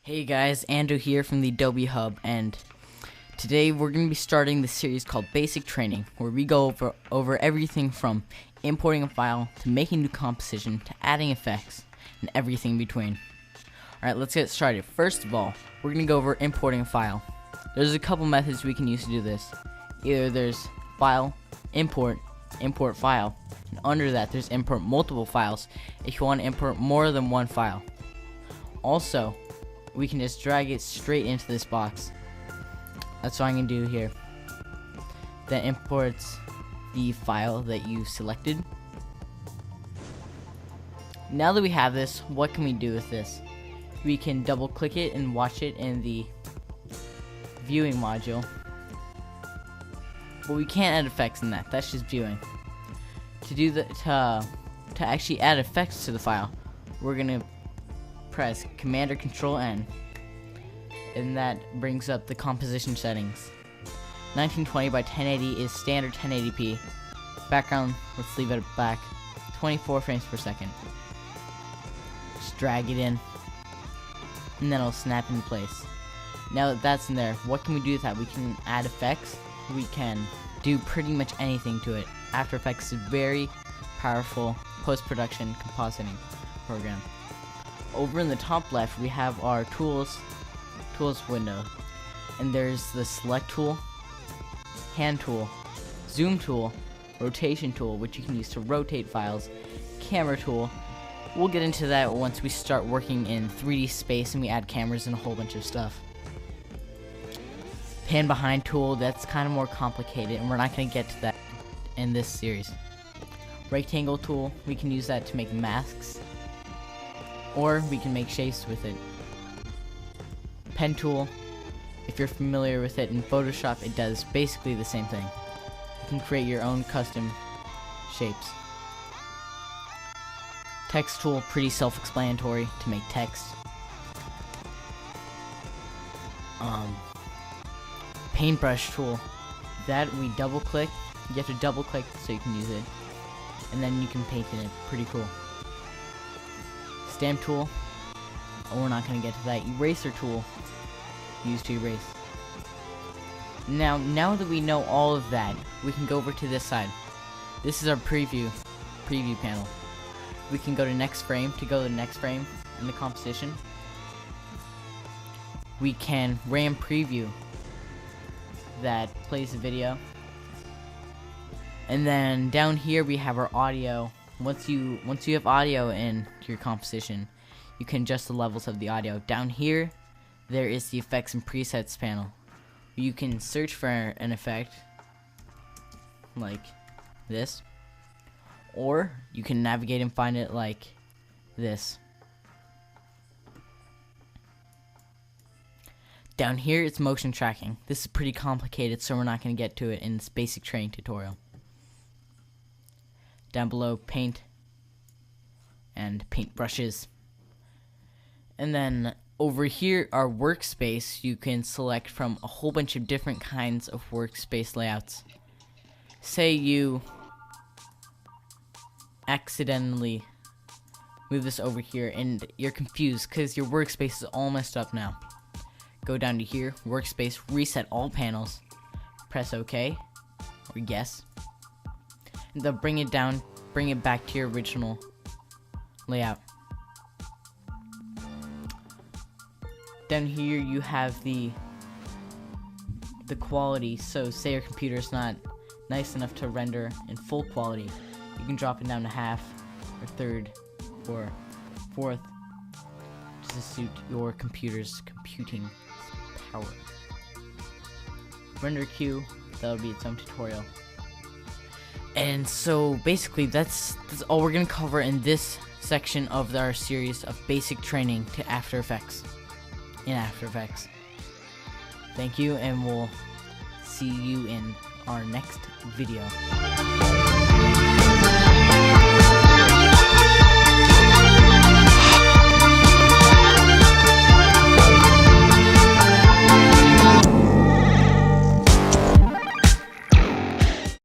Hey guys, Andrew here from the Adobe Hub, and today we're going to be starting the series called Basic Training, where we go over everything from importing a file to making a new composition to adding effects and everything in between. Alright, let's get started. First of all, we're going to go over importing a file. There's a couple methods we can use to do this. Either there's file, import file, and under that there's import multiple files if you want to import more than one file. Also, we can just drag it straight into this box. That's what I'm going to do here. That imports the file that you selected. Now that we have this, what can we do with this? We can double click it and watch it in the viewing module. But we can't add effects in that. That's just viewing. To do that, to actually add effects to the file, we're going to press Command or Control N, and that brings up the composition settings. 1920 by 1080 is standard 1080p. Background, let's leave it black. 24 frames per second. Just drag it in, and then it'll snap into place. Now that that's in there, what can we do with that? We can add effects. We can do pretty much anything to it. After Effects is a very powerful post-production compositing program. Over in the top left, we have our tools window, and there's the select tool, hand tool, zoom tool, rotation tool, which you can use to rotate files, camera tool. We'll get into that once we start working in 3D space and we add cameras and a whole bunch of stuff. Pan behind tool, that's kind of more complicated, and we're not going to get to that in this series. Rectangle tool, we can use that to make masks, or we can make shapes with it. Pen tool, if you're familiar with it in Photoshop, it does basically the same thing. You can create your own custom shapes. Text tool, pretty self-explanatory to make text. Paintbrush tool, that we double click. You have to double click so you can use it, and then you can paint in it. Pretty cool. Stamp tool, we're not going to get to that. Eraser tool, used to erase. Now that we know all of that, we can go over to this side. This is our preview panel. We can go to next frame to go to the next frame in the composition. We can RAM preview, that plays the video. And then down here we have our audio. Once you have audio in your composition, you can adjust the levels of the audio. Down here, there is the effects and presets panel. You can search for an effect like this, or you can navigate and find it like this. Down here, it's motion tracking. This is pretty complicated, so we're not going to get to it in this basic training tutorial. Down below, paint and paint brushes. And then over here, our workspace, you can select from a whole bunch of different kinds of workspace layouts. Say you accidentally move this over here and you're confused because your workspace is all messed up now. Go down to here, workspace, reset all panels, press OK or yes. And they'll bring it down, bring it back to your original layout. Down here you have the quality. So say your computer's not nice enough to render in full quality, you can drop it down to half or third or fourth to suit your computer's computing power. Render queue, that'll be its own tutorial. And so basically that's all we're gonna cover in this section of our series of basic training to After Effects in After Effects. Thank you, and we'll see you in our next video.